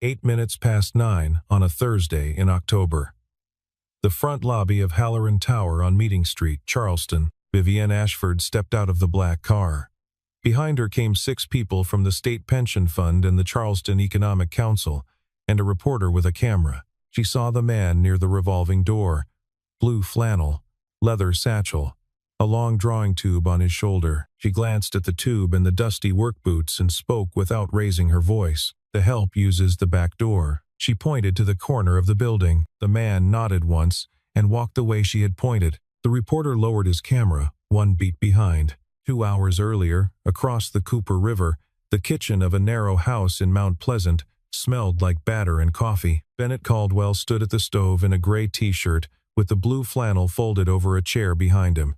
8 minutes past 9 on a Thursday in October. The front lobby of Halloran Tower on Meeting Street, Charleston. Vivienne Ashford stepped out of the black car. Behind her came 6 people from the State Pension Fund and the Charleston Economic Council, and a reporter with a camera. She saw the man near the revolving door. Blue flannel, leather satchel, a long drawing tube on his shoulder. She glanced at the tube and the dusty work boots and spoke without raising her voice. The help uses the back door. She pointed to the corner of the building. The man nodded once and walked the way she had pointed. The reporter lowered his camera, 1 beat behind. 2 hours earlier, across the Cooper River, the kitchen of a narrow house in Mount Pleasant smelled like batter and coffee. Bennett Caldwell stood at the stove in a gray t-shirt with the blue flannel folded over a chair behind him.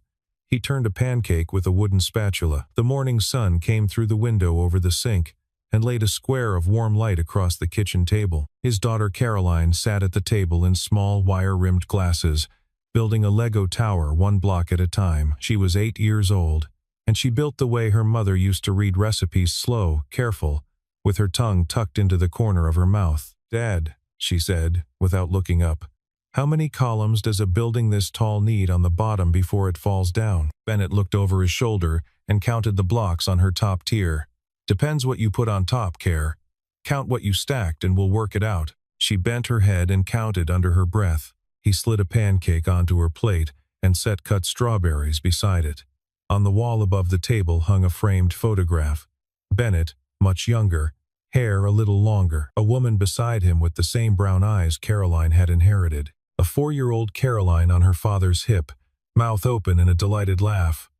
He turned a pancake with a wooden spatula. The morning sun came through the window over the sink and laid a square of warm light across the kitchen table. His daughter Caroline sat at the table in small wire-rimmed glasses, building a Lego tower 1 block at a time. She was 8 years old, and she built the way her mother used to read recipes, slow, careful, with her tongue tucked into the corner of her mouth. "Dad," she said, without looking up, "how many columns does a building this tall need on the bottom before it falls down?" Bennett looked over his shoulder and counted the blocks on her top tier. "Depends what you put on top, Care. Count what you stacked and we'll work it out." She bent her head and counted under her breath. He slid a pancake onto her plate and set cut strawberries beside it. On the wall above the table hung a framed photograph. Bennett, much younger, hair a little longer, a woman beside him with the same brown eyes Caroline had inherited. A 4-year-old Caroline on her father's hip, mouth open in a delighted laugh.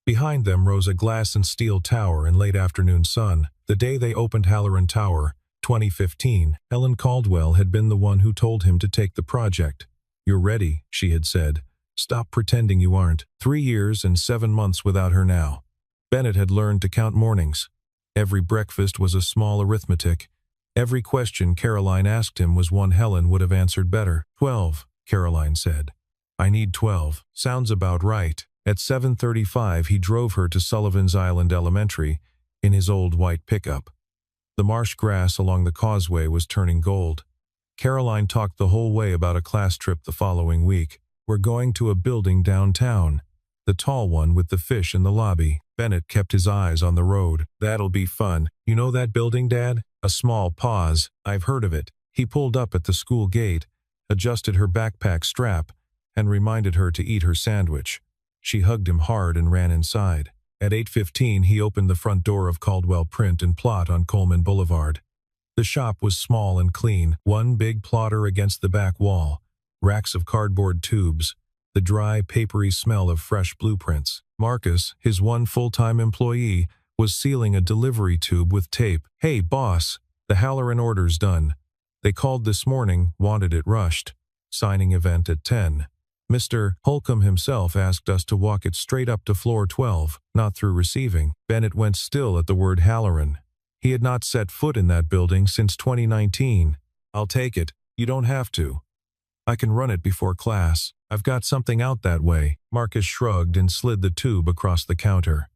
Behind them rose a glass and steel tower in late afternoon sun. The day they opened Halloran Tower, 2015, Ellen Caldwell had been the one who told him to take the project. "You're ready," she had said. "Stop pretending you aren't." 3 years and 7 months without her now. Bennett had learned to count mornings. Every breakfast was a small arithmetic. Every question Caroline asked him was one Helen would have answered better. 12, Caroline said. "I need 12. Sounds about right." At 7:35 he drove her to Sullivan's Island Elementary in his old white pickup. The marsh grass along the causeway was turning gold. Caroline talked the whole way about a class trip the following week. "We're going to a building downtown. The tall one with the fish in the lobby." Bennett kept his eyes on the road. "That'll be fun. You know that building, Dad?" A small pause. "I've heard of it." He pulled up at the school gate, adjusted her backpack strap, and reminded her to eat her sandwich. She hugged him hard and ran inside. At 8:15 he opened the front door of Caldwell Print and Plot on Coleman Boulevard. The shop was small and clean, one big plotter against the back wall, racks of cardboard tubes, the dry, papery smell of fresh blueprints. Marcus, his one full-time employee, was sealing a delivery tube with tape. "Hey, boss, the Halloran order's done. They called this morning, wanted it rushed. Signing event at 10. Mr. Holcomb himself asked us to walk it straight up to floor 12, not through receiving." Bennett went still at the word Halloran. He had not set foot in that building since 2019. "I'll take it. You don't have to. I can run it before class. I've got something out that way." Marcus shrugged and slid the tube across the counter.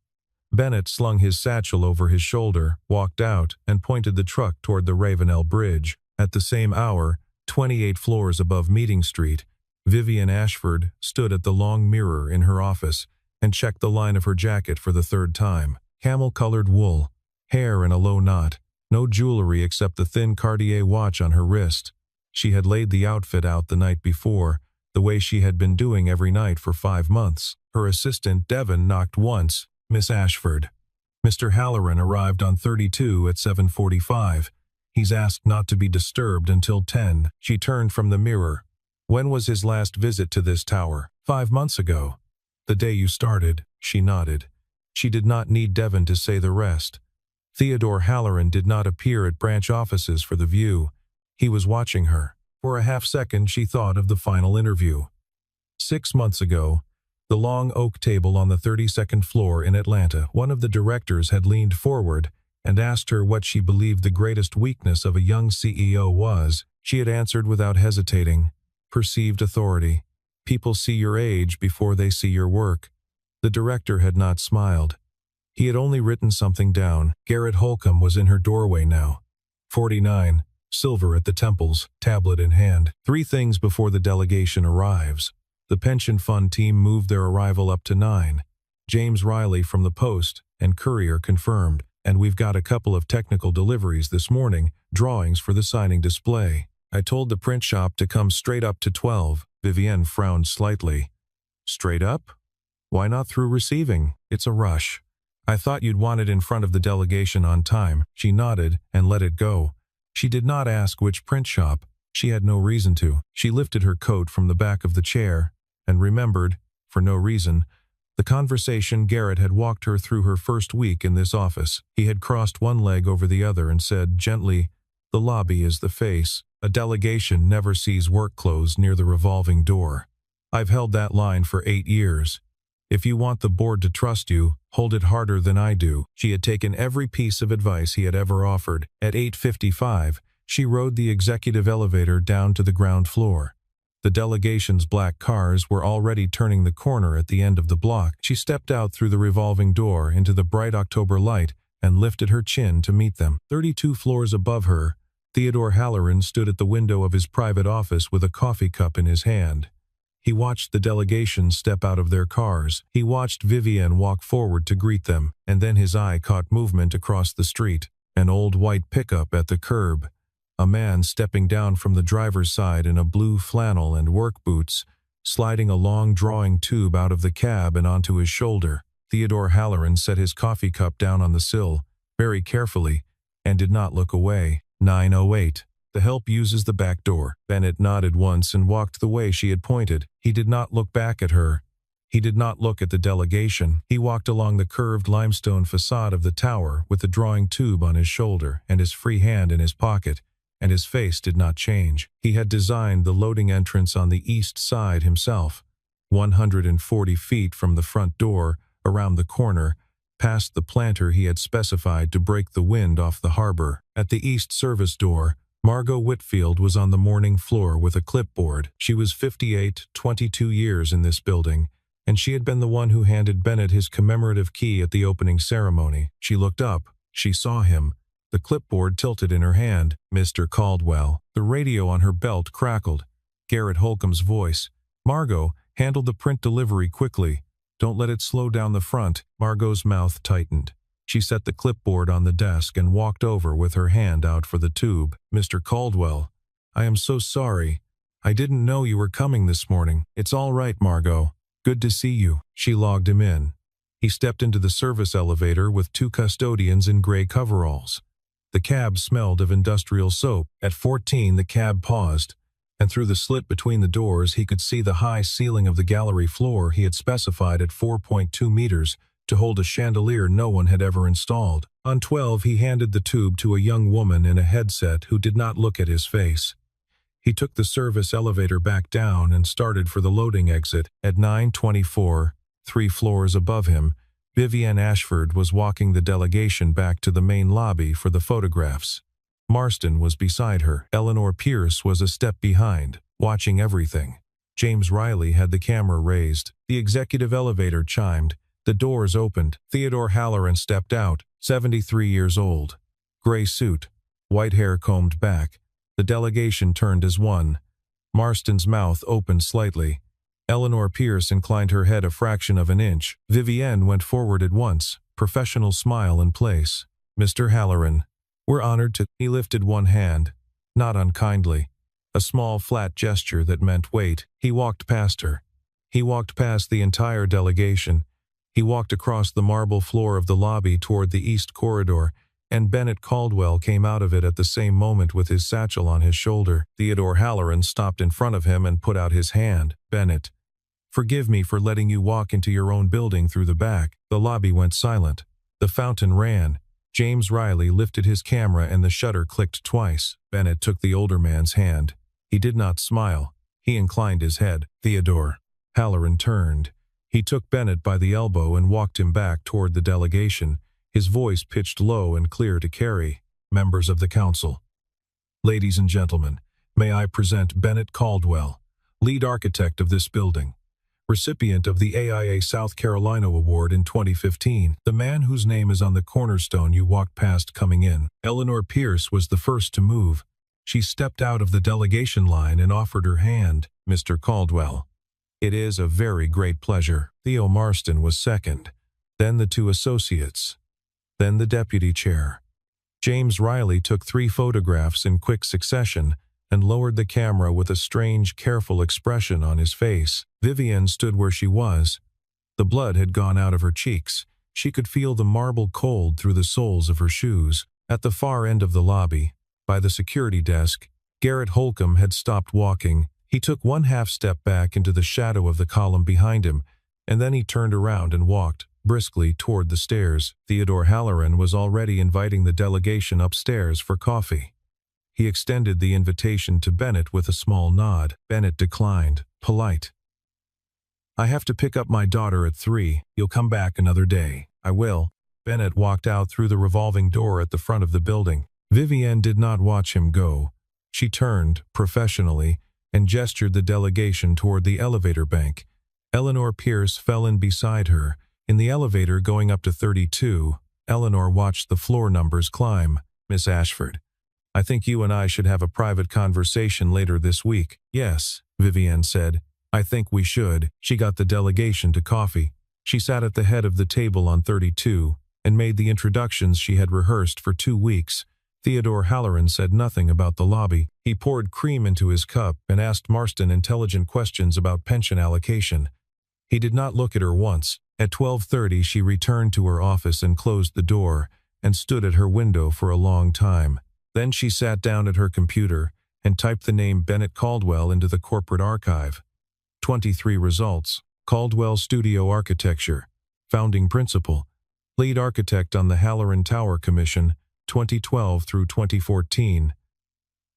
Bennett slung his satchel over his shoulder, walked out, and pointed the truck toward the Ravenel Bridge. At the same hour, 28 floors above Meeting Street, Vivienne Ashford stood at the long mirror in her office and checked the line of her jacket for the 3rd time. Camel-colored wool, hair in a low knot, no jewelry except the thin Cartier watch on her wrist. She had laid the outfit out the night before, the way she had been doing every night for 5 months. Her assistant, Devon, knocked once. "Miss Ashford." "Mr. Halloran arrived on 32 at 7:45. He's asked not to be disturbed until 10. She turned from the mirror. "When was his last visit to this tower?" 5 months ago. "The day you started." She nodded. She did not need Devon to say the rest. Theodore Halloran did not appear at branch offices for the view. He was watching her. For a half-second she thought of the final interview. 6 months ago, the long oak table on the 32nd floor in Atlanta, one of the directors had leaned forward and asked her what she believed the greatest weakness of a young CEO was. She had answered without hesitating. "Perceived authority. People see your age before they see your work." The director had not smiled. He had only written something down. Garrett Holcomb was in her doorway now. 49. silver at the temples, tablet in hand. 3 things before the delegation arrives. The pension fund team moved their arrival up to 9. James Riley from the Post and Courier confirmed, and we've got a couple of technical deliveries this morning, drawings for the signing display. I told the print shop to come straight up to 12. Vivienne frowned slightly. Straight up? Why not through receiving? It's a rush. I thought you'd want it in front of the delegation on time. She nodded and let it go. She did not ask which print shop. She had no reason to. She lifted her coat from the back of the chair and remembered, for no reason, the conversation Garrett had walked her through her first week in this office. He had crossed one leg over the other and said gently, "The lobby is the face. A delegation never sees work clothes near the revolving door. I've held that line for 8 years. If you want the board to trust you, hold it harder than I do." She had taken every piece of advice he had ever offered. At 8:55, she rode the executive elevator down to the ground floor. The delegation's black cars were already turning the corner at the end of the block. She stepped out through the revolving door into the bright October light and lifted her chin to meet them. 32 floors above her, Theodore Halloran stood at the window of his private office with a coffee cup in his hand. He watched the delegation step out of their cars. He watched Vivienne walk forward to greet them, and then his eye caught movement across the street. An old white pickup at the curb. A man stepping down from the driver's side in a blue flannel and work boots, sliding a long drawing tube out of the cab and onto his shoulder. Theodore Halloran set his coffee cup down on the sill, very carefully, and did not look away. 9:08. The help uses the back door. Bennett nodded once and walked the way she had pointed. He did not look back at her. He did not look at the delegation. He walked along the curved limestone facade of the tower with the drawing tube on his shoulder and his free hand in his pocket, and his face did not change. He had designed the loading entrance on the east side himself, 140 feet from the front door, around the corner, past the planter he had specified to break the wind off the harbor. At the east service door, Margot Whitfield was on the morning floor with a clipboard. She was 58, 22 years in this building, and she had been the one who handed Bennett his commemorative key at the opening ceremony. She looked up. She saw him. The clipboard tilted in her hand. "Mr. Caldwell." The radio on her belt crackled. Garrett Holcomb's voice. "Margot, handle the print delivery quickly. Don't let it slow down the front." Margot's mouth tightened. She set the clipboard on the desk and walked over with her hand out for the tube. "Mr. Caldwell, I am so sorry. I didn't know you were coming this morning." "It's all right, Margot. Good to see you." She logged him in. He stepped into the service elevator with 2 custodians in gray coveralls. The cab smelled of industrial soap. At 14, the cab paused, and through the slit between the doors he could see the high ceiling of the gallery floor he had specified at 4.2 meters to hold a chandelier no one had ever installed. On 12, he handed the tube to a young woman in a headset who did not look at his face. He took the service elevator back down and started for the loading exit. At 9:24, 3 floors above him, Vivienne Ashford was walking the delegation back to the main lobby for the photographs. Marston was beside her. Eleanor Pierce was a step behind, watching everything. James Riley had the camera raised. The executive elevator chimed. The doors opened. Theodore Halloran stepped out, 73 years old. Gray suit, white hair combed back. The delegation turned as one. Marston's mouth opened slightly. Eleanor Pierce inclined her head a fraction of an inch. Vivienne went forward at once, professional smile in place. "Mr. Halloran, we're honored to—" He lifted one hand, not unkindly, a small flat gesture that meant wait. He walked past her. He walked past the entire delegation. He walked across the marble floor of the lobby toward the east corridor, and Bennett Caldwell came out of it at the same moment with his satchel on his shoulder. Theodore Halloran stopped in front of him and put out his hand. "Bennett, forgive me for letting you walk into your own building through the back." The lobby went silent. The fountain ran. James Riley lifted his camera and the shutter clicked twice. Bennett took the older man's hand. He did not smile. He inclined his head. Theodore. Halloran turned. He took Bennett by the elbow and walked him back toward the delegation, his voice pitched low and clear to carry. "Members of the council. Ladies and gentlemen, may I present Bennett Caldwell, lead architect of this building, recipient of the AIA South Carolina Award in 2015, the man whose name is on the cornerstone you walked past coming in." Eleanor Pierce was the first to move. She stepped out of the delegation line and offered her hand. "Mr. Caldwell, it is a very great pleasure." Theo Marston was second, then the two associates, then the deputy chair. James Riley took 3 photographs in quick succession and lowered the camera with a strange, careful expression on his face. Vivienne stood where she was. The blood had gone out of her cheeks. She could feel the marble cold through the soles of her shoes. At the far end of the lobby, by the security desk, Garrett Holcomb had stopped walking. He took 1/2 step back into the shadow of the column behind him, and then he turned around and walked briskly toward the stairs. Theodore Halloran was already inviting the delegation upstairs for coffee. He extended the invitation to Bennett with a small nod. Bennett declined, polite. "I have to pick up my daughter at 3. You'll come back another day." "I will." Bennett walked out through the revolving door at the front of the building. Vivienne did not watch him go. She turned, professionally, and gestured the delegation toward the elevator bank. Eleanor Pierce fell in beside her. In the elevator going up to 32, Eleanor watched the floor numbers climb. "Miss Ashford, I think you and I should have a private conversation later this week." "Yes," Vivienne said. "I think we should." She got the delegation to coffee. She sat at the head of the table on 32 and made the introductions she had rehearsed for 2 weeks. Theodore Halloran said nothing about the lobby. He poured cream into his cup and asked Marston intelligent questions about pension allocation. He did not look at her once. At 12:30 she returned to her office and closed the door and stood at her window for a long time. Then she sat down at her computer and typed the name Bennett Caldwell into the corporate archive. 23 results. Caldwell Studio Architecture, founding principal, lead architect on the Halloran Tower Commission, 2012 through 2014.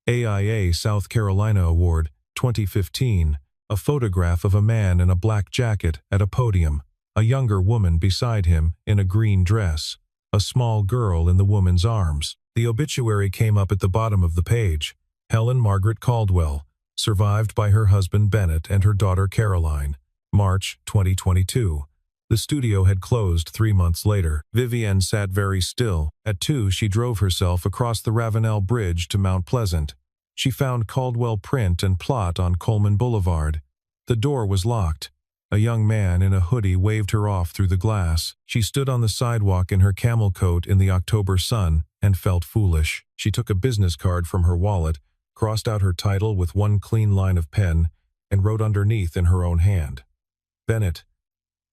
AIA South Carolina Award, 2015. A photograph of a man in a black jacket at a podium, a younger woman beside him in a green dress, a small girl in the woman's arms. The obituary came up at the bottom of the page. Helen Margaret Caldwell, survived by her husband Bennett and her daughter Caroline. March 2022. The studio had closed 3 months later. Vivienne sat very still. At 2 she drove herself across the Ravenel Bridge to Mount Pleasant. She found Caldwell print and plot on Coleman Boulevard. The door was locked. A young man in a hoodie waved her off through the glass. She stood on the sidewalk in her camel coat in the October sun and felt foolish. She took a business card from her wallet, crossed out her title with one clean line of pen, and wrote underneath in her own hand, "Bennett,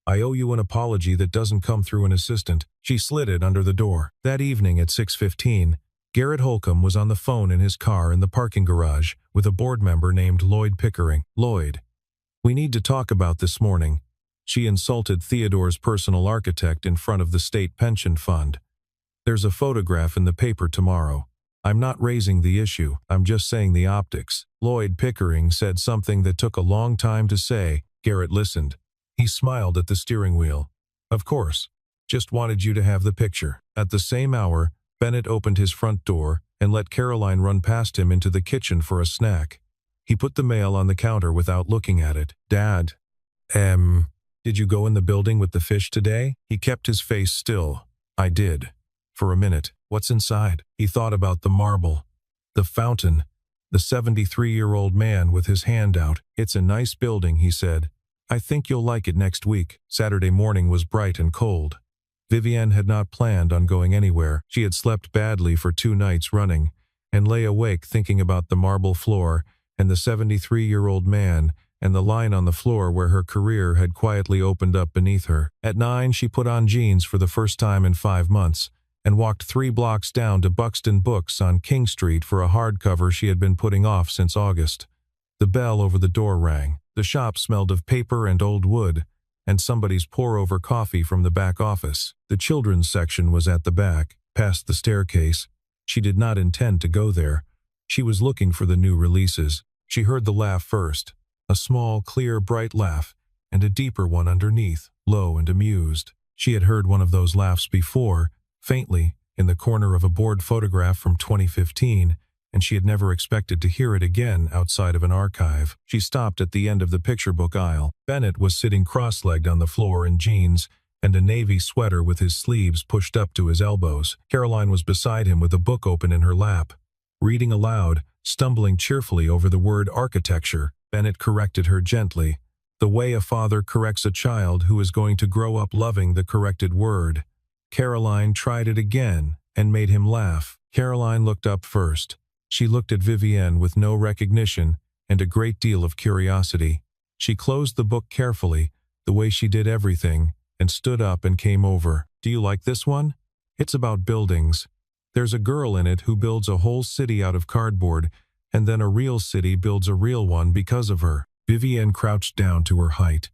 I owe you an apology that doesn't come through an assistant." She slid it under the door. That evening at 6:15, Garrett Holcomb was on the phone in his car in the parking garage with a board member named Lloyd Pickering. "Lloyd, we need to talk about this morning." She insulted Theodore's personal architect in front of the state pension fund. "There's a photograph in the paper tomorrow. I'm not raising the issue, I'm just saying the optics." Lloyd Pickering said something that took a long time to say. Garrett listened. He smiled at the steering wheel. "Of course. Just wanted you to have the picture." At the same hour, Bennett opened his front door and let Caroline run past him into the kitchen for a snack. He put the mail on the counter without looking at it. "Dad, did you go in the building with the fish today?" He kept his face still. "I did. For a minute." "What's inside?" He thought about the marble, the fountain, the 73-year-old man with his hand out. "It's a nice building," he said. "I think you'll like it next week." Saturday morning was bright and cold. Vivienne had not planned on going anywhere. She had slept badly for 2 nights running, and lay awake thinking about the marble floor and the 73-year-old man and the line on the floor where her career had quietly opened up beneath her. At 9 she put on jeans for the first time in 5 months and walked 3 blocks down to Buxton Books on King Street for a hardcover she had been putting off since August. The bell over the door rang. The shop smelled of paper and old wood, and somebody's pour-over coffee from the back office. The children's section was at the back, past the staircase. She did not intend to go there. She was looking for the new releases. She heard the laugh first, a small, clear, bright laugh, and a deeper one underneath, low and amused. She had heard one of those laughs before, faintly, in the corner of a board photograph from 2015, and she had never expected to hear it again outside of an archive. She stopped at the end of the picture book aisle. Bennett was sitting cross-legged on the floor in jeans and a navy sweater with his sleeves pushed up to his elbows. Caroline was beside him with a book open in her lap. reading aloud, stumbling cheerfully over the word architecture. Bennett corrected her gently, the way a father corrects a child who is going to grow up loving the corrected word. Caroline tried it again and made him laugh. Caroline looked up first. She looked at Vivienne with no recognition and a great deal of curiosity. She closed the book carefully, the way she did everything, and stood up and came over. "Do you like this one? It's about buildings. There's a girl in it who builds a whole city out of cardboard, and then a real city builds a real one because of her." Vivienne crouched down to her height.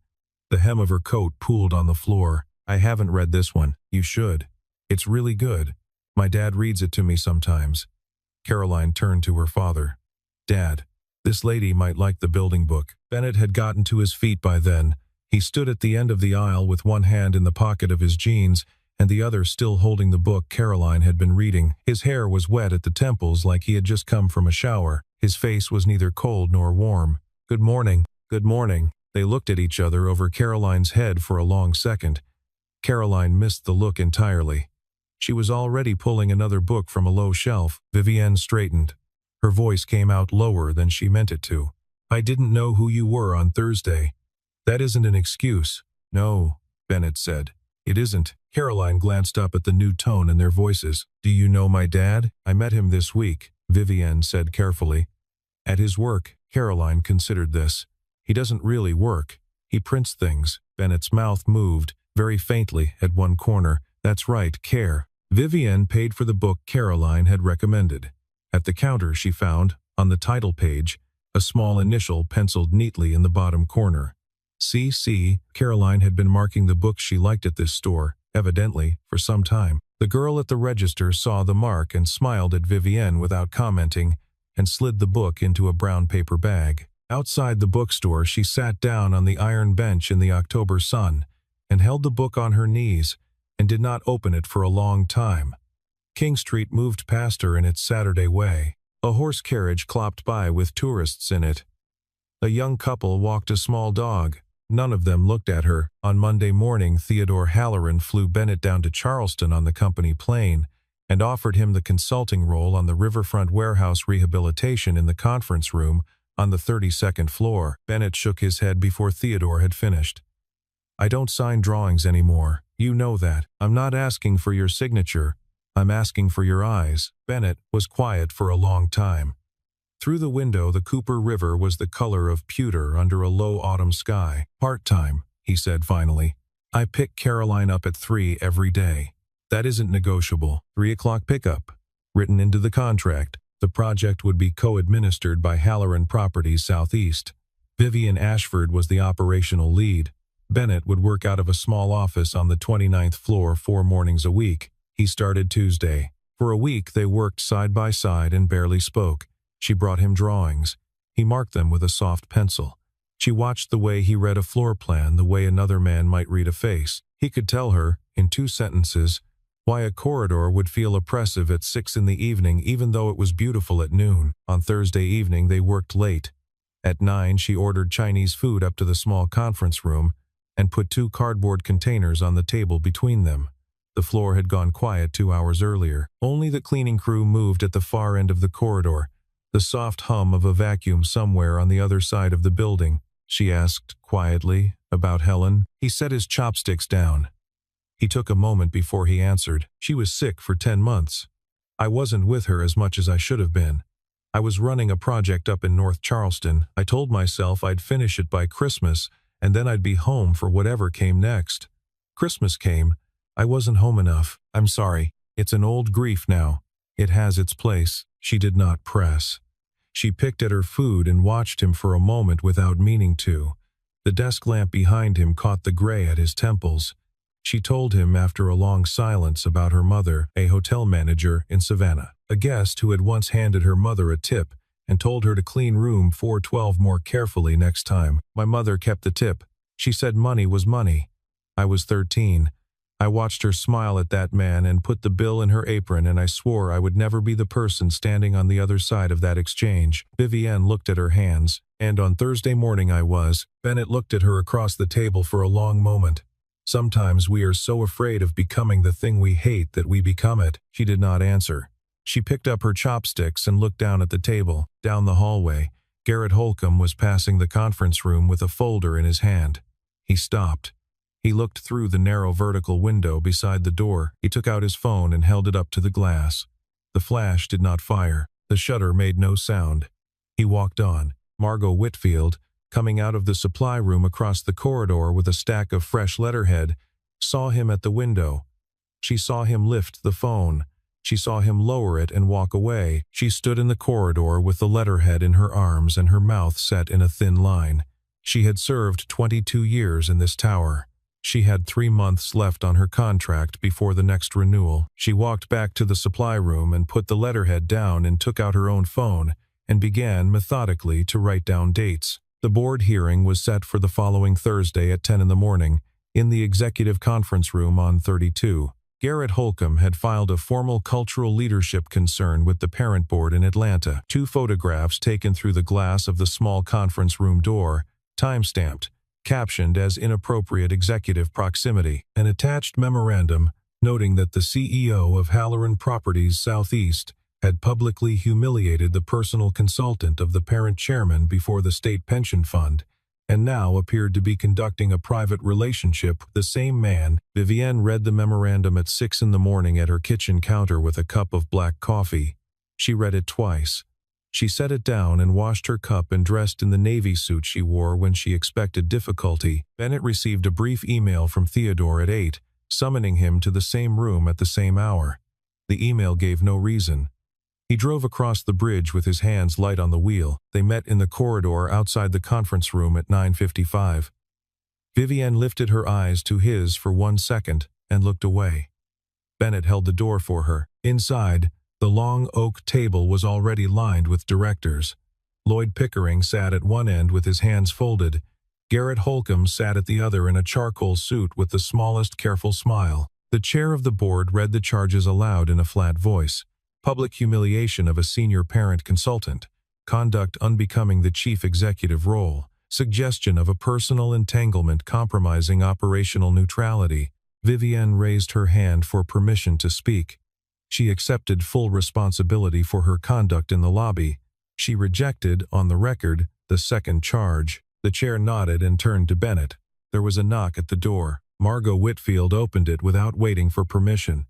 The hem of her coat pooled on the floor. "I haven't read this one. You should. It's really good. My dad reads it to me sometimes." Caroline turned to her father. "Dad, this lady might like the building book." Bennett had gotten to his feet by then. He stood at the end of the aisle with one hand in the pocket of his jeans and the other still holding the book Caroline had been reading. His hair was wet at the temples like he had just come from a shower. His face was neither cold nor warm. "Good morning. Good morning." They looked at each other over Caroline's head for a long second. Caroline missed the look entirely. She was already pulling another book from a low shelf. Vivienne straightened. Her voice came out lower than she meant it to. "I didn't know who you were on Thursday." "That isn't an excuse." "No," Bennett said. "It isn't." Caroline glanced up at the new tone in their voices. "Do you know my dad?" "I met him this week," Vivienne said carefully. "At his work." Caroline considered this. "He doesn't really work. He prints things." Bennett's mouth moved, very faintly, at one corner. "That's right, Care." Vivienne paid for the book Caroline had recommended. At the counter she found, on the title page, a small initial penciled neatly in the bottom corner. C.C. Caroline had been marking the books she liked at this store, evidently, for some time. The girl at the register saw the mark and smiled at Vivienne without commenting, and slid the book into a brown paper bag. Outside the bookstore she sat down on the iron bench in the October sun, and held the book on her knees, and did not open it for a long time. King Street moved past her in its Saturday way. A horse carriage clopped by with tourists in it. A young couple walked a small dog. None of them looked at her. On Monday morning, Theodore Halloran flew Bennett down to Charleston on the company plane and offered him the consulting role on the riverfront warehouse rehabilitation in the conference room on the 32nd floor. Bennett shook his head before Theodore had finished. "I don't sign drawings anymore. You know that. I'm not asking for your signature. I'm asking for your eyes." Bennett was quiet for a long time. Through the window, the Cooper River was the color of pewter under a low autumn sky. "Part-time," he said finally. "I pick Caroline up at 3 every day. That isn't negotiable. 3 o'clock pickup. Written into the contract. The project would be co-administered by Halloran Properties Southeast. Vivian Ashford was the operational lead. Bennett would work out of a small office on the 29th floor 4 mornings a week. He started Tuesday. For a week they worked side by side and barely spoke. She brought him drawings. He marked them with a soft pencil. She watched the way he read a floor plan, the way another man might read a face. He could tell her, in 2 sentences, why a corridor would feel oppressive at 6 in the evening even though it was beautiful at noon. On Thursday evening they worked late. At 9 she ordered Chinese food up to the small conference room and put 2 cardboard containers on the table between them. The floor had gone quiet 2 hours earlier. Only the cleaning crew moved at the far end of the corridor. The soft hum of a vacuum somewhere on the other side of the building. She asked, quietly, about Helen. He set his chopsticks down. He took a moment before he answered. "She was sick for 10 months. I wasn't with her as much as I should have been. I was running a project up in North Charleston. I told myself I'd finish it by Christmas, and then I'd be home for whatever came next. Christmas came. I wasn't home enough. I'm sorry. It's an old grief now. It has its place." She did not press. She picked at her food and watched him for a moment without meaning to. The desk lamp behind him caught the gray at his temples. She told him after a long silence about her mother, a hotel manager in Savannah, a guest who had once handed her mother a tip and told her to clean room 412 more carefully next time. "My mother kept the tip. She said money was money. I was 13. I watched her smile at that man and put the bill in her apron, and I swore I would never be the person standing on the other side of that exchange." Vivienne looked at her hands. "And on Thursday morning I was." Bennett looked at her across the table for a long moment. "Sometimes we are so afraid of becoming the thing we hate that we become it." She did not answer. She picked up her chopsticks and looked down at the table. Down the hallway, Garrett Holcomb was passing the conference room with a folder in his hand. He stopped. He looked through the narrow vertical window beside the door. He took out his phone and held it up to the glass. The flash did not fire. The shutter made no sound. He walked on. Margot Whitfield, coming out of the supply room across the corridor with a stack of fresh letterhead, saw him at the window. She saw him lift the phone. She saw him lower it and walk away. She stood in the corridor with the letterhead in her arms and her mouth set in a thin line. She had served 22 years in this tower. She had 3 months left on her contract before the next renewal. She walked back to the supply room and put the letterhead down and took out her own phone and began methodically to write down dates. The board hearing was set for the following Thursday at 10 in the morning in the executive conference room on 32. Garrett Holcomb had filed a formal cultural leadership concern with the parent board in Atlanta. 2 photographs taken through the glass of the small conference room door, time-stamped, captioned as inappropriate executive proximity. An attached memorandum noting that the CEO of Halloran Properties Southeast had publicly humiliated the personal consultant of the parent chairman before the state pension fund, and now appeared to be conducting a private relationship with the same man. Vivienne read the memorandum at 6 in the morning at her kitchen counter with a cup of black coffee. She read it twice. She set it down and washed her cup and dressed in the navy suit she wore when she expected difficulty. Bennett received a brief email from Theodore at 8, summoning him to the same room at the same hour. The email gave no reason. He drove across the bridge with his hands light on the wheel. They met in the corridor outside the conference room at 9:55. Vivienne lifted her eyes to his for 1 second and looked away. Bennett held the door for her. Inside, the long oak table was already lined with directors. Lloyd Pickering sat at one end with his hands folded. Garrett Holcomb sat at the other in a charcoal suit with the smallest careful smile. The chair of the board read the charges aloud in a flat voice. Public humiliation of a senior parent consultant, conduct unbecoming the chief executive role, suggestion of a personal entanglement compromising operational neutrality. Vivienne raised her hand for permission to speak. She accepted full responsibility for her conduct in the lobby. She rejected, on the record, the second charge. The chair nodded and turned to Bennett. There was a knock at the door. Margot Whitfield opened it without waiting for permission.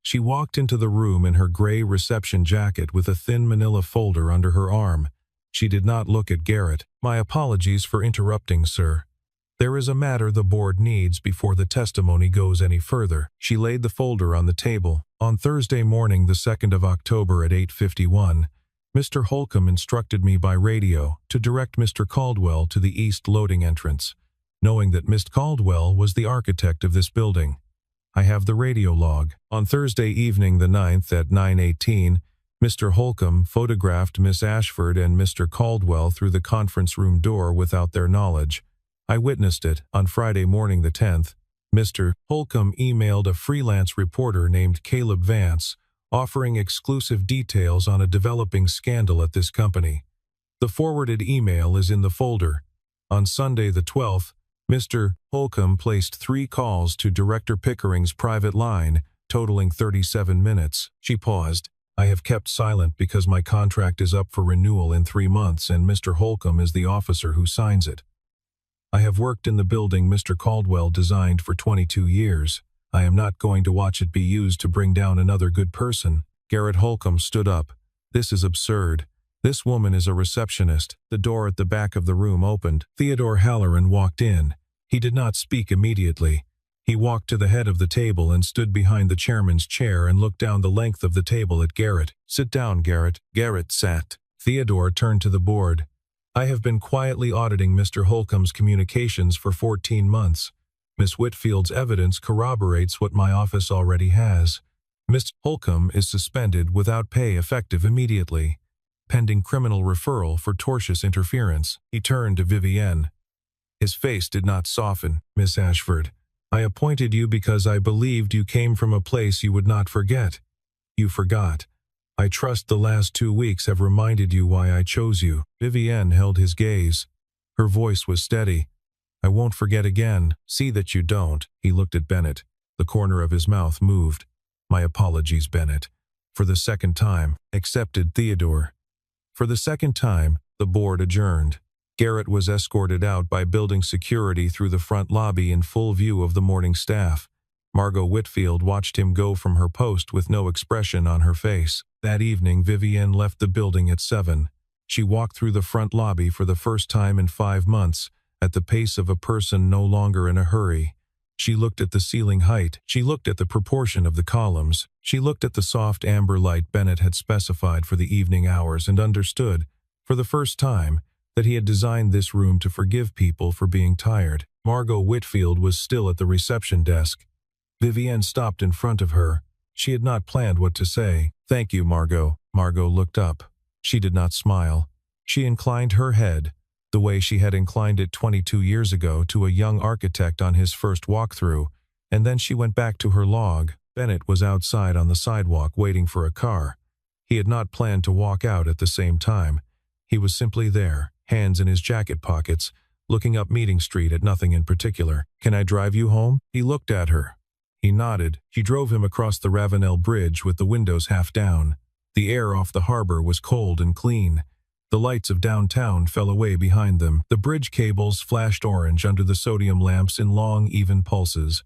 She walked into the room in her gray reception jacket with a thin manila folder under her arm. She did not look at Garrett. "My apologies for interrupting, sir. There is a matter the board needs before the testimony goes any further." She laid the folder on the table. "On Thursday morning, the 2nd of October at 8:51, Mr. Holcomb instructed me by radio to direct Mr. Caldwell to the east loading entrance, knowing that Mr. Caldwell was the architect of this building. I have the radio log. On Thursday evening the 9th at 9:18, Mr. Holcomb photographed Miss Ashford and Mr. Caldwell through the conference room door without their knowledge. I witnessed it. On Friday morning the 10th, Mr. Holcomb emailed a freelance reporter named Caleb Vance, offering exclusive details on a developing scandal at this company. The forwarded email is in the folder. On Sunday the 12th, Mr. Holcomb placed 3 calls to Director Pickering's private line, totaling 37 minutes. She paused. I have kept silent because my contract is up for renewal in 3 months and Mr. Holcomb is the officer who signs it. I have worked in the building Mr. Caldwell designed for 22 years. I am not going to watch it be used to bring down another good person." Garrett Holcomb stood up. "This is absurd. This woman is a receptionist." The door at the back of the room opened. Theodore Halloran walked in. He did not speak immediately. He walked to the head of the table and stood behind the chairman's chair and looked down the length of the table at Garrett. "Sit down, Garrett." Garrett sat. Theodore turned to the board. "I have been quietly auditing Mr. Holcomb's communications for 14 months. Miss Whitfield's evidence corroborates what my office already has. Mr. Holcomb is suspended without pay effective immediately, pending criminal referral for tortious interference." He turned to Vivienne. His face did not soften. "Miss Ashford, I appointed you because I believed you came from a place you would not forget. You forgot. I trust the last 2 weeks have reminded you why I chose you." Vivienne held his gaze. Her voice was steady. "I won't forget again. See that you don't." He looked at Bennett. The corner of his mouth moved. "My apologies, Bennett. For the second time, accepted Theodore. For the second time, the board adjourned. Garrett was escorted out by building security through the front lobby in full view of the morning staff. Margot Whitfield watched him go from her post with no expression on her face. That evening, Vivienne left the building at 7. She walked through the front lobby for the first time in 5 months, at the pace of a person no longer in a hurry. She looked at the ceiling height. She looked at the proportion of the columns. She looked at the soft amber light Bennett had specified for the evening hours and understood, for the first time, that he had designed this room to forgive people for being tired. Margot Whitfield was still at the reception desk. Vivienne stopped in front of her. She had not planned what to say. "Thank you, Margot." Margot looked up. She did not smile. She inclined her head, the way she had inclined it 22 years ago to a young architect on his first walkthrough, and then she went back to her log. Bennett was outside on the sidewalk waiting for a car. He had not planned to walk out at the same time. He was simply there, hands in his jacket pockets, looking up Meeting Street at nothing in particular. "Can I drive you home?" He looked at her. He nodded. She drove him across the Ravenel Bridge with the windows half down. The air off the harbor was cold and clean. The lights of downtown fell away behind them. The bridge cables flashed orange under the sodium lamps in long, even pulses.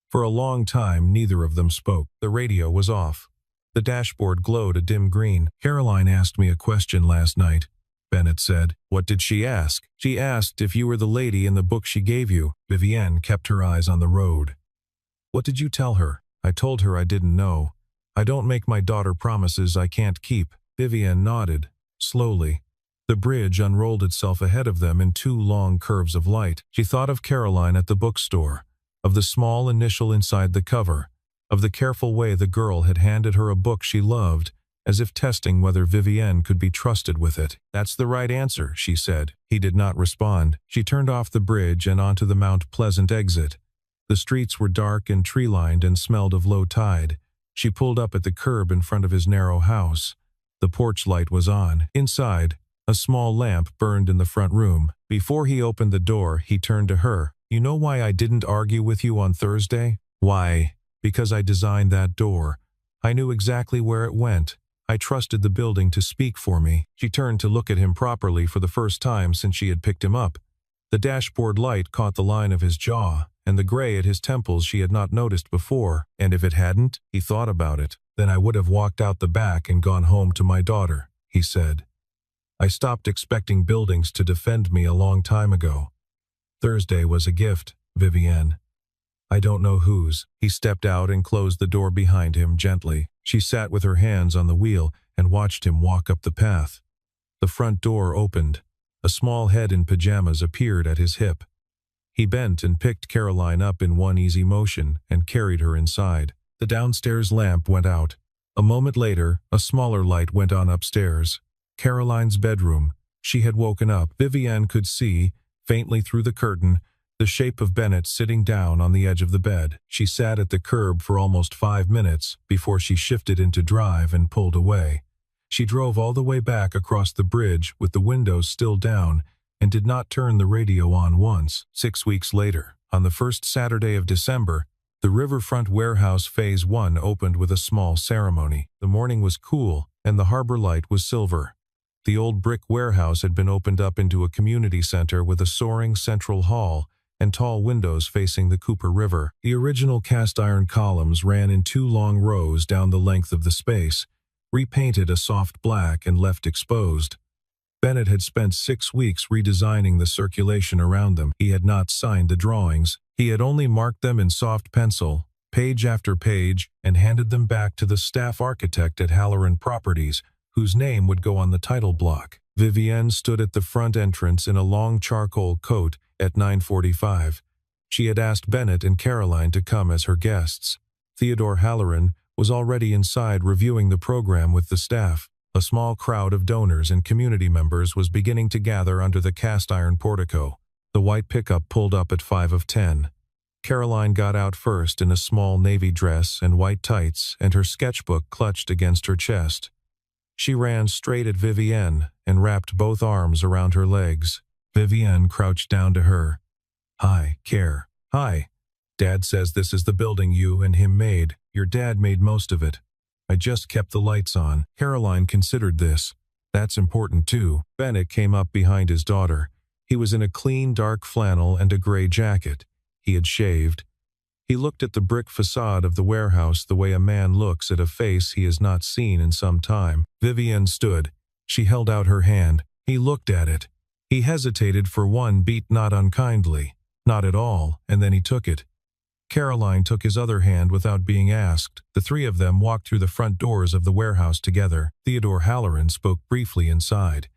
For a long time, neither of them spoke. The radio was off. The dashboard glowed a dim green. "Caroline asked me a question last night," Bennett said. "What did she ask?" "She asked if you were the lady in the book she gave you." Vivienne kept her eyes on the road. "What did you tell her?" "I told her I didn't know. I don't make my daughter promises I can't keep." Vivienne nodded. Slowly, the bridge unrolled itself ahead of them in 2 long curves of light. She thought of Caroline at the bookstore, of the small initial inside the cover, of the careful way the girl had handed her a book she loved, as if testing whether Vivienne could be trusted with it. "That's the right answer," she said. He did not respond. She turned off the bridge and onto the Mount Pleasant exit. The streets were dark and tree-lined and smelled of low tide. She pulled up at the curb in front of his narrow house. The porch light was on. Inside, a small lamp burned in the front room. Before he opened the door, he turned to her. "You know why I didn't argue with you on Thursday?" "Why?" "Because I designed that door. I knew exactly where it went. I trusted the building to speak for me." She turned to look at him properly for the first time since she had picked him up. The dashboard light caught the line of his jaw, and the gray at his temples she had not noticed before. "And if it hadn't," he thought about it, "then I would have walked out the back and gone home to my daughter," he said. "I stopped expecting buildings to defend me a long time ago. Thursday was a gift, Vivienne. I don't know whose." He stepped out and closed the door behind him gently. She sat with her hands on the wheel and watched him walk up the path. The front door opened. A small head in pajamas appeared at his hip. He bent and picked Caroline up in one easy motion and carried her inside. The downstairs lamp went out. A moment later, a smaller light went on upstairs. Caroline's bedroom. She had woken up. Vivienne could see, faintly through the curtain, the shape of Bennett sitting down on the edge of the bed. She sat at the curb for almost 5 minutes before she shifted into drive and pulled away. She drove all the way back across the bridge with the windows still down and did not turn the radio on once. 6 weeks later, on the first Saturday of December, the Riverfront Warehouse Phase 1 opened with a small ceremony. The morning was cool, and the harbor light was silver. The old brick warehouse had been opened up into a community center with a soaring central hall and tall windows facing the Cooper River. The original cast-iron columns ran in 2 long rows down the length of the space, repainted a soft black and left exposed. Bennett had spent 6 weeks redesigning the circulation around them. He had not signed the drawings. He had only marked them in soft pencil, page after page, and handed them back to the staff architect at Halloran Properties, whose name would go on the title block. Vivienne stood at the front entrance in a long charcoal coat at 9:45. She had asked Bennett and Caroline to come as her guests. Theodore Halloran was already inside reviewing the program with the staff. A small crowd of donors and community members was beginning to gather under the cast-iron portico. The white pickup pulled up at 5 of 10. Caroline got out first in a small navy dress and white tights, and her sketchbook clutched against her chest. She ran straight at Vivienne and wrapped both arms around her legs. Vivienne crouched down to her. "Hi, Care." "Hi. Dad says this is the building you and him made. Your dad made most of it." I just kept the lights on. Caroline considered this. That's important too. Bennett came up behind his daughter. He was in a clean dark flannel and a gray jacket. He had shaved. He looked at the brick facade of the warehouse the way a man looks at a face he has not seen in some time. Vivienne stood. She held out her hand. He looked at it. He hesitated for one beat, not unkindly, not at all, and then he took it. Caroline took his other hand without being asked. The three of them walked through the front doors of the warehouse together. Theodore Halloran spoke briefly inside.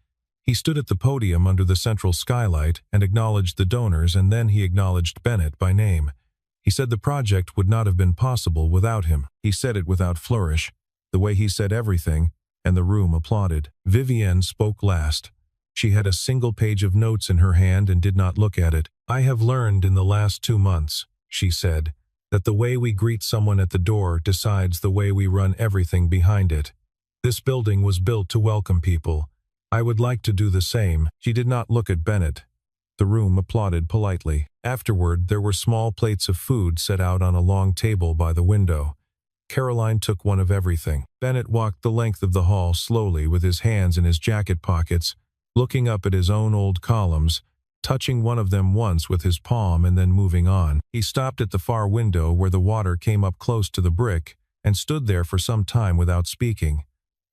He stood at the podium under the central skylight and acknowledged the donors, and then he acknowledged Bennett by name. He said the project would not have been possible without him. He said it without flourish, the way he said everything, and the room applauded. Vivienne spoke last. She had a single page of notes in her hand and did not look at it. I have learned in the last 2 months, she said, that the way we greet someone at the door decides the way we run everything behind it. This building was built to welcome people. I would like to do the same. She did not look at Bennett. The room applauded politely. Afterward, there were small plates of food set out on a long table by the window. Caroline took one of everything. Bennett walked the length of the hall slowly with his hands in his jacket pockets, looking up at his own old columns, touching one of them once with his palm and then moving on. He stopped at the far window where the water came up close to the brick and stood there for some time without speaking.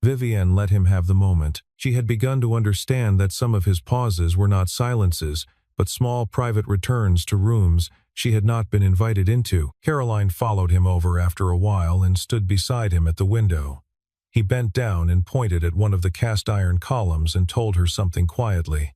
Vivienne let him have the moment. She had begun to understand that some of his pauses were not silences, but small private returns to rooms she had not been invited into. Caroline followed him over after a while and stood beside him at the window. He bent down and pointed at one of the cast-iron columns and told her something quietly.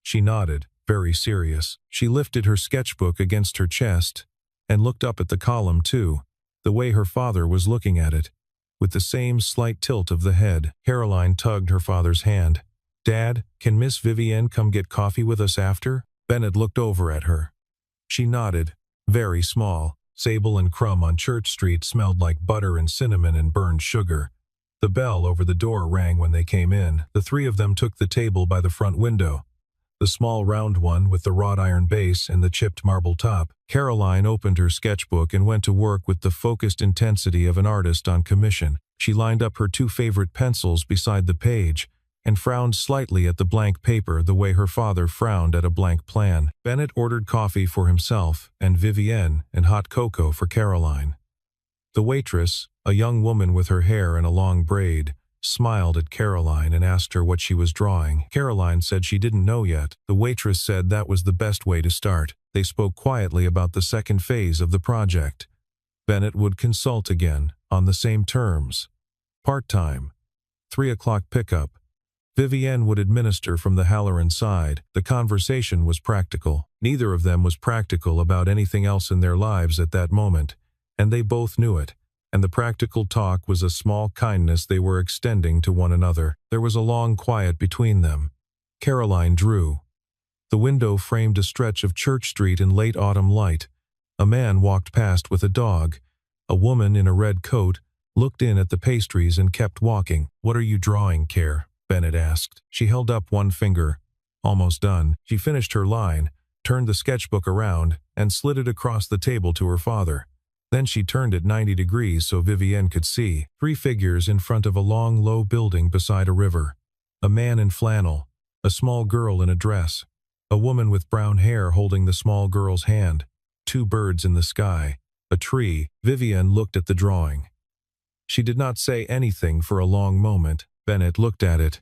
She nodded, very serious. She lifted her sketchbook against her chest and looked up at the column too, the way her father was looking at it, with the same slight tilt of the head. Caroline tugged her father's hand. "Dad, can Miss Vivienne come get coffee with us after?" Bennett looked over at her. She nodded, very small. Sable and Crumb on Church Street smelled like butter and cinnamon and burned sugar. The bell over the door rang when they came in. The three of them took the table by the front window, the small round one with the wrought iron base and the chipped marble top. Caroline opened her sketchbook and went to work with the focused intensity of an artist on commission. She lined up her 2 favorite pencils beside the page and frowned slightly at the blank paper the way her father frowned at a blank plan. Bennett ordered coffee for himself and Vivienne and hot cocoa for Caroline. The waitress, a young woman with her hair in a long braid, smiled at Caroline and asked her what she was drawing. Caroline said she didn't know yet. The waitress said that was the best way to start. They spoke quietly about the second phase of the project. Bennett would consult again, on the same terms. Part-time. 3 o'clock pickup. Vivienne would administer from the Halloran side. The conversation was practical. Neither of them was practical about anything else in their lives at that moment, and they both knew it. And the practical talk was a small kindness they were extending to one another. There was a long quiet between them. Caroline drew. The window framed a stretch of Church Street in late autumn light. A man walked past with a dog. A woman in a red coat looked in at the pastries and kept walking. "What are you drawing, Care?" Bennett asked. She held up one finger. Almost done. She finished her line, turned the sketchbook around, and slid it across the table to her father. Then she turned it 90 degrees so Vivienne could see. 3 figures in front of a long, low building beside a river. A man in flannel, a small girl in a dress, a woman with brown hair holding the small girl's hand, 2 birds in the sky, a tree. Vivienne looked at the drawing. She did not say anything for a long moment. Bennett looked at it.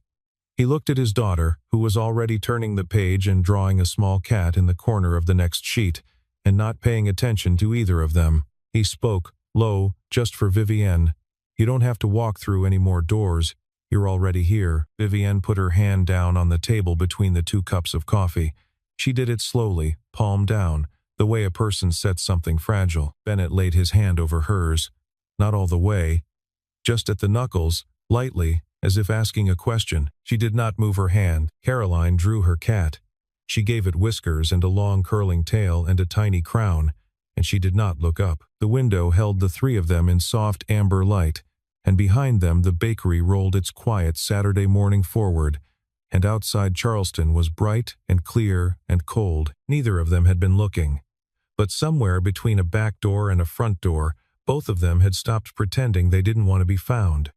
He looked at his daughter, who was already turning the page and drawing a small cat in the corner of the next sheet, and not paying attention to either of them. He spoke, low, just for Vivienne. "You don't have to walk through any more doors. You're already here." Vivienne put her hand down on the table between the 2 cups of coffee. She did it slowly, palm down, the way a person sets something fragile. Bennett laid his hand over hers. Not all the way. Just at the knuckles, lightly, as if asking a question. She did not move her hand. Caroline drew her cat. She gave it whiskers and a long curling tail and a tiny crown, and she did not look up. The window held the 3 of them in soft amber light, and behind them the bakery rolled its quiet Saturday morning forward, and outside Charleston was bright and clear and cold. Neither of them had been looking. But somewhere between a back door and a front door, Both of them had stopped pretending they didn't want to be found.